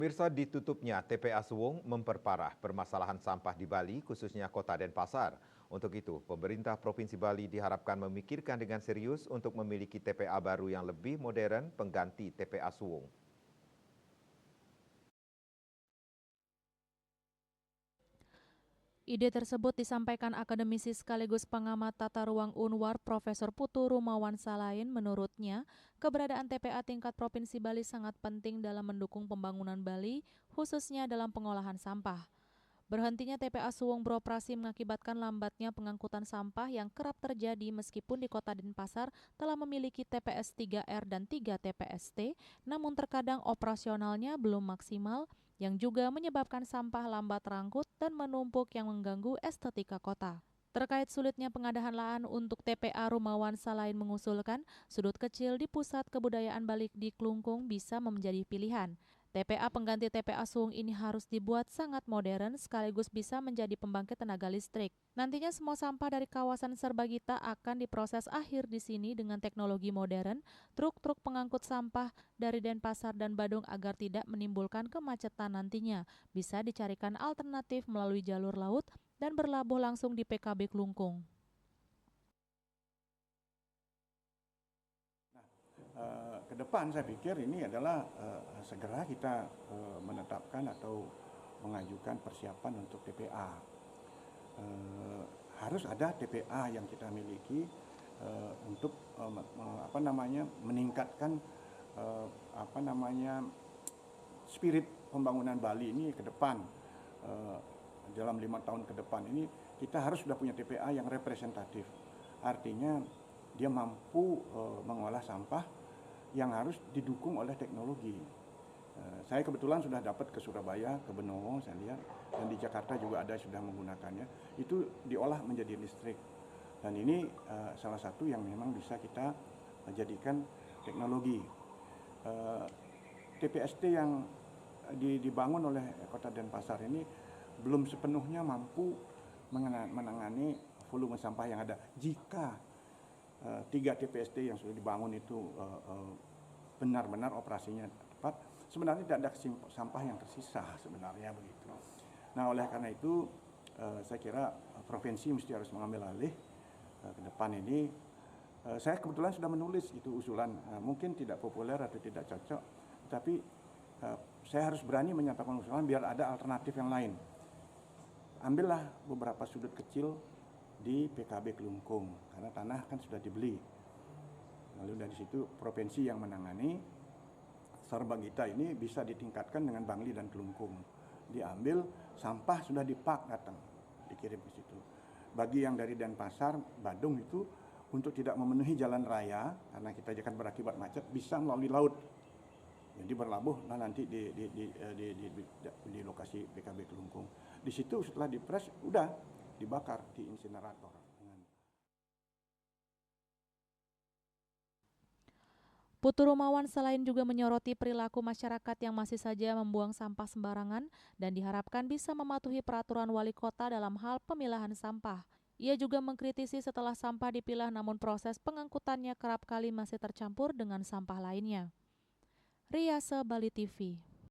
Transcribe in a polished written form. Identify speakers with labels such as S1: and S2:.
S1: Pemirsa, ditutupnya TPA Suwung memperparah permasalahan sampah di Bali, khususnya Kota Denpasar. Untuk itu, pemerintah Provinsi Bali diharapkan memikirkan dengan serius untuk memiliki TPA baru yang lebih modern pengganti TPA Suwung.
S2: Ide tersebut disampaikan akademisi sekaligus pengamat tata ruang Unwar Profesor Putu Rumawan Salain. Menurutnya, keberadaan TPA tingkat Provinsi Bali sangat penting dalam mendukung pembangunan Bali, khususnya dalam pengolahan sampah. Berhentinya TPA Suwung beroperasi mengakibatkan lambatnya pengangkutan sampah yang kerap terjadi meskipun di Kota Denpasar telah memiliki TPS 3R dan 3 TPST, namun terkadang operasionalnya belum maksimal, yang juga menyebabkan sampah lambat terangkut dan menumpuk yang mengganggu estetika kota. Terkait sulitnya pengadahan lahan untuk TPA, Rumawan Salain mengusulkan sudut kecil di Pusat Kebudayaan Bali di Klungkung bisa menjadi pilihan. TPA pengganti TPA Suwung ini harus dibuat sangat modern sekaligus bisa menjadi pembangkit tenaga listrik. Nantinya semua sampah dari kawasan Serbagita akan diproses akhir di sini dengan teknologi modern, truk-truk pengangkut sampah dari Denpasar dan Badung agar tidak menimbulkan kemacetan nantinya. Bisa dicarikan alternatif melalui jalur laut dan berlabuh langsung di PKB Klungkung.
S3: Ke depan saya pikir ini adalah segera kita menetapkan atau mengajukan persiapan untuk TPA. Harus ada TPA yang kita miliki untuk meningkatkan spirit pembangunan Bali ini ke depan. Dalam 5 tahun ke depan ini kita harus sudah punya TPA yang representatif. Artinya dia mampu mengolah sampah yang harus didukung oleh teknologi. Saya kebetulan sudah dapat ke Surabaya, ke Benowo saya lihat, dan di Jakarta juga ada sudah menggunakannya. Itu diolah menjadi listrik. Dan ini salah satu yang memang bisa kita jadikan teknologi. TPST yang dibangun oleh Kota Denpasar ini belum sepenuhnya mampu menangani volume sampah yang ada. Jika 3 TPST yang sudah dibangun itu benar-benar operasinya tepat, sebenarnya tidak ada sampah yang tersisa sebenarnya begitu. Nah, oleh karena itu saya kira provinsi mesti harus mengambil alih ke depan ini. Saya kebetulan sudah menulis itu usulan, mungkin tidak populer atau tidak cocok, tapi saya harus berani menyampaikan usulan biar ada alternatif yang lain. Ambillah beberapa sudut kecil di PKB Klungkung karena tanah kan sudah dibeli. Lalu dari situ provinsi yang menangani Serbagita ini bisa ditingkatkan dengan Bangli dan Klungkung. Diambil sampah sudah dipak datang, dikirim ke situ. Bagi yang dari Denpasar, Badung itu untuk tidak memenuhi jalan raya karena kita akan berakibat macet bisa melalui laut. Jadi berlabuh nanti di lokasi PKB Klungkung. Di situ setelah dipres udah dibakar di insinerator.
S2: Putu Rumawan Salain juga menyoroti perilaku masyarakat yang masih saja membuang sampah sembarangan dan diharapkan bisa mematuhi peraturan wali kota dalam hal pemilahan sampah. Ia juga mengkritisi setelah sampah dipilah namun proses pengangkutannya kerap kali masih tercampur dengan sampah lainnya. Riase Bali TV.